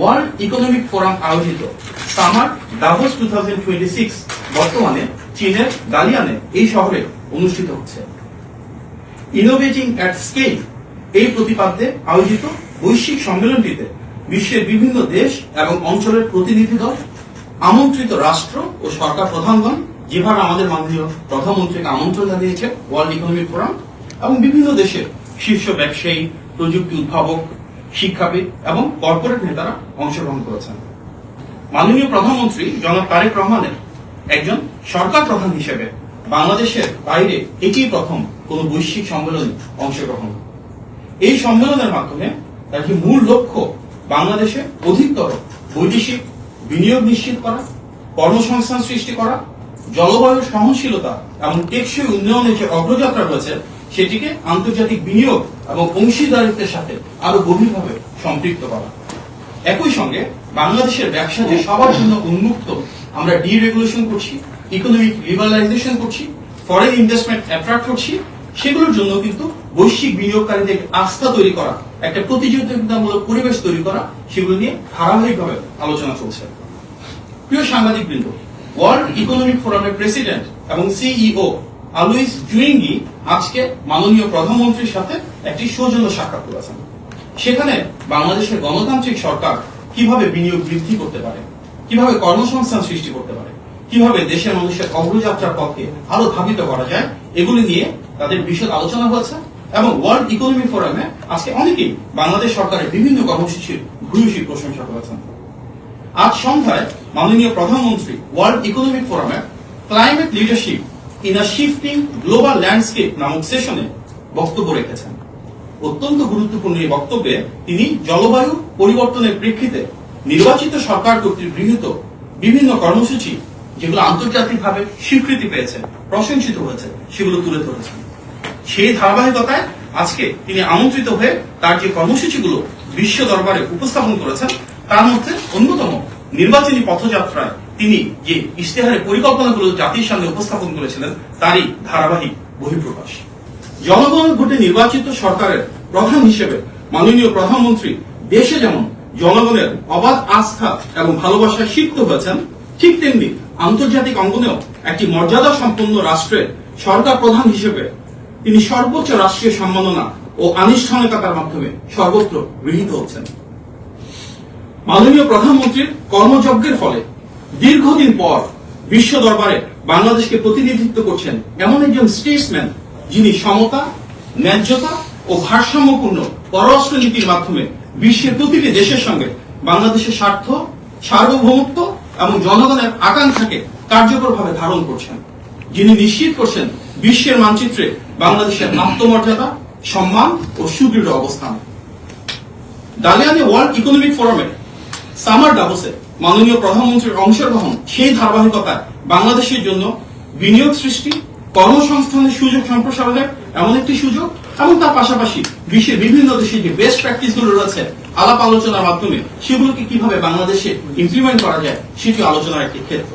World economic forum আয়োজিত summer ডাভোস 2026 বর্তমানে চীনের দালিয়ানে এই শহরে অনুষ্ঠিত হচ্ছে। ইনোভেটিং এট স্কেল এই প্রতিপাদ্যে আয়োজিত বৈশ্বিক সম্মেলনটিতে বিশ্বের বিভিন্ন দেশ এবং অঞ্চলের প্রতিনিধি দল, আমন্ত্রিত রাষ্ট্র ও সরকার প্রধানগণ, যেভাবে আমাদের মাননীয় প্রধানমন্ত্রীকে আমন্ত্রণ জানিয়েছে ওয়ার্ল্ড ইকোনমিক ফোরাম, এবং বিভিন্ন দেশের শীর্ষ ব্যবসায়ী, প্রযুক্তি উদ্ভাবক, শিক্ষাবিদ এবং কর্পোরেট নেতারা অংশগ্রহণ করেছেন। মাননীয় প্রধানমন্ত্রী জনাব তারেক রহমানের একজন সরকার প্রধান হিসেবে বাংলাদেশের বাইরে এটিই প্রথম কোন বৈশ্বিক সম্মেলনে অংশগ্রহণ। এই সম্মেলনের মাধ্যমে তার যে মূল লক্ষ্য বাংলাদেশে অধিকতর বৈদেশিক বিনিয়োগ নিশ্চিত করা, কর্মসংস্থান সৃষ্টি করা, জলবায়ু সহনশীলতা এবং টেকসই উন্নয়নের যে অগ্রযাত্রা রয়েছে সেটিকে আন্তর্জাতিক বিনিয়োগ এবং অংশীদারিত্বের সাথে আরো গভীরভাবে সম্পৃক্ত করা। একই সঙ্গে বাংলাদেশের ব্যবসা যে সবার জন্য উন্মুক্ত, আমরা ডিরেগুলেশন করছি, ইকোনমিক লিবারালাইজেশন করছি, ফরেন ইনভেস্টমেন্ট অ্যাট্রাক্ট করছি, সেগুলোর জন্য কিন্তু বৈশ্বিক বিনিয়োগকারীদের আস্থা তৈরি করা, একটা প্রতিযোগিতামূলক পরিবেশ তৈরি করা, সেগুলো নিয়ে ধারাবাহিকভাবে আলোচনা চলছে। প্রিয় সাংবাদিকবৃন্দ, ওয়ার্ল্ড ইকোনমিক ফোরামের প্রেসিডেন্ট এবং সিইও আলুইস জুইঙ্গি আজকে মাননীয় প্রধানমন্ত্রীর সাথে একটি সৌজন্য সাক্ষাৎ করেছেন। সেখানে বাংলাদেশের গণতান্ত্রিক সরকার কিভাবে বিনিয়োগ বৃদ্ধি করতে পারে, কিভাবে কর্মসংস্থান সৃষ্টি করতে পারে, কিভাবে দেশের মানুষের অগ্রযাত্রার পথে আরো ধাবিত করা যায়, এগুলি নিয়ে তাদের বিশদ আলোচনা হয়েছে। এবং ওয়ার্ল্ড ইকোনমিক ফোরামে আজকে অনেকেই বাংলাদেশ সরকারের বিভিন্ন কর্মসূচির ভূয়সী প্রশংসা করেছেন। আজ সন্ধ্যায় মাননীয় প্রধানমন্ত্রী ওয়ার্ল্ড ইকোনমিক ফোরামে climate leadership in a shifting global landscape নামক সেশনে বক্তব্য রেখেছেন। অত্যন্ত গুরুত্বপূর্ণ এই বক্তব্যে তিনি জলবায়ু পরিবর্তনের প্রেক্ষিতে নির্বাচিত সরকার কর্তৃক গৃহীত বিভিন্ন কর্মসূচি, যেগুলো আন্তর্জাতিকভাবে স্বীকৃতি পেয়েছে, প্রশংসিত হয়েছে, সেগুলো তুলে ধরেছেন। সেই ধারাবাহিকতায় আজকে তিনি আমন্ত্রিত হয়ে তার যে কর্মসূচিগুলো বিশ্ব দরবারে উপস্থাপন করেছেন, তার মধ্যে অন্যতম নির্বাচনী পথযাত্রায় তিনি যে ইশতেহারের পরিকল্পনাগুলো জাতির সামনে উপস্থাপন করেছিলেন, তারই ধারাবাহিক বহিঃপ্রকাশ। জনগণের ভোটে নির্বাচিত সরকারের প্রধান হিসেবে মাননীয় প্রধানমন্ত্রী দেশে যেমন জনগণের অবাধ আস্থা এবং ভালোবাসায় সিক্ত হয়েছেন, ঠিক তেমনি আন্তর্জাতিক অঙ্গনেও একটি মর্যাদা সম্পন্ন রাষ্ট্রের সরকার প্রধান হিসেবে তিনি সর্বোচ্চ রাষ্ট্রীয় সম্মাননা ও আনুষ্ঠানিকতার মাধ্যমে সর্বত্র গৃহীত হচ্ছেন। মাননীয় প্রধানমন্ত্রীর কর্মযজ্ঞের ফলে দীর্ঘদিন পর বিশ্ব দরবারে বাংলাদেশকে প্রতিনিধিত্ব করছেন এমন একজন স্টেটসম্যান, যিনি সমতা, ন্যায্যতা ও ভারসাম্যপূর্ণ পররাষ্ট্র নীতির মাধ্যমে বিশ্বের প্রতিটি দেশের সঙ্গে বাংলাদেশের স্বার্থ, সার্বভৌমত্ব এবং জনগণের আকাঙ্ক্ষাকে কার্যকরভাবে ধারণ করছেন, যিনি নিশ্চিত করছেন বিশ্বের মানচিত্রে বাংলাদেশের আত্মমর্যাদা, সম্মান ও সুদৃঢ় অবস্থান। দালিয়ানে ওয়ার্ল্ড ইকোনমিক ফোরামের সামার ডাভোসে মাননীয় প্রধানমন্ত্রীর অংশগ্রহণ সেই ধারাবাহিকতায় বাংলাদেশের জন্য বিনিয়োগ সৃষ্টি, কর্মসংস্থানের সুযোগ সম্প্রসারণের এমন একটি সুযোগ, এবং তার পাশাপাশি বিশ্বের বিভিন্ন দেশে যে বেস্ট প্র্যাকটিস গুলো রয়েছে, আলাপ আলোচনার মাধ্যমে সেগুলোকে কিভাবে বাংলাদেশে ইমপ্লিমেন্ট করা যায়, সেটি আলোচনার একটি ক্ষেত্র।